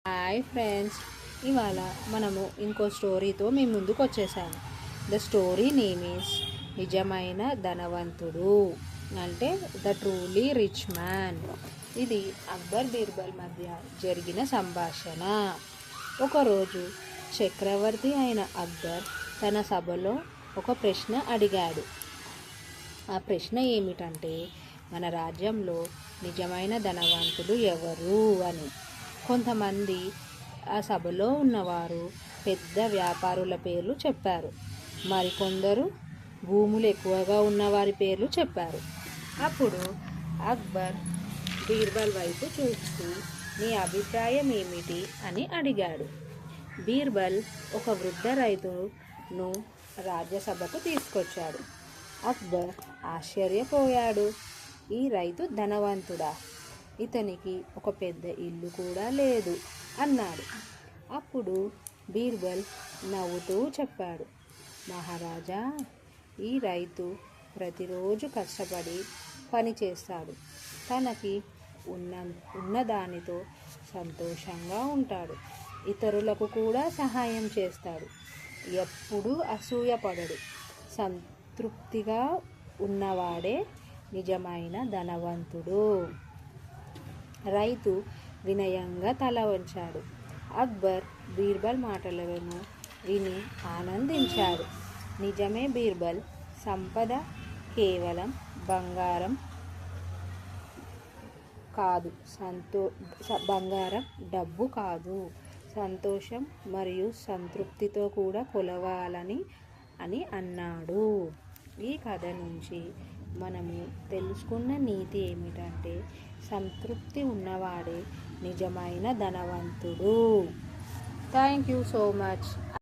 Hi friends, ఇవాళ మనము ఇంకో స్టోరీతో మీ ముందుకు వచ్చేసాము. ద స్టోరీ నేమ్ ఈస్ నిజమైన ధనవంతుడు, అంటే ద ట్రూలీ రిచ్ మ్యాన్. ఇది అక్బర్ బీర్బల్ మధ్య జరిగిన సంభాషణ. ఒకరోజు చక్రవర్తి అయిన అక్బర్ తన సభలో ఒక ప్రశ్న అడిగాడు. ఆ ప్రశ్న ఏమిటంటే, మన రాజ్యంలో నిజమైన ధనవంతుడు ఎవరు అని. కొంతమంది ఆ సభలో ఉన్నవారు పెద్ద వ్యాపారుల పేర్లు చెప్పారు. మరికొందరు భూములు ఎక్కువగా ఉన్నవారి పేర్లు చెప్పారు. అప్పుడు అక్బర్ బీర్బల్ వైపు చూస్తూ, నీ అభిప్రాయం ఏమిటి అని అడిగాడు. బీర్బల్ ఒక వృద్ధ రైతును రాజ్యసభకు తీసుకొచ్చాడు. అక్బర్ ఆశ్చర్యపోయాడు. ఈ రైతు ధనవంతుడా? ఇతనికి ఒక పెద్ద ఇల్లు కూడా లేదు అన్నాడు. అప్పుడు బీర్బల్ నవ్వుతూ చెప్పాడు, మహారాజా, ఈ రైతు ప్రతిరోజు కష్టపడి పని చేస్తాడు. తనకి ఉన్నదానితో సంతోషంగా ఉంటాడు. ఇతరులకు కూడా సహాయం చేస్తాడు. ఎప్పుడూ అసూయపడడు. సంతృప్తిగా ఉన్నవాడే నిజమైన ధనవంతుడు. రైతు వినయంగా తల వంచాడు. అక్బర్ బీర్బల్ మాటలను విని ఆనందించాడు. నిజమే బీర్బల్, సంపద కేవలం బంగారం కాదు, బంగారం డబ్బు కాదు, సంతోషం మరియు సంతృప్తితో కూడా కొలవాలని అని అన్నాడు. ఈ కథ నుంచి మనము తెలుసుకున్న నీతి ఏమిటంటే, సంతృప్తి ఉన్నవాడే నిజమైన ధనవంతుడు. Thank you so much.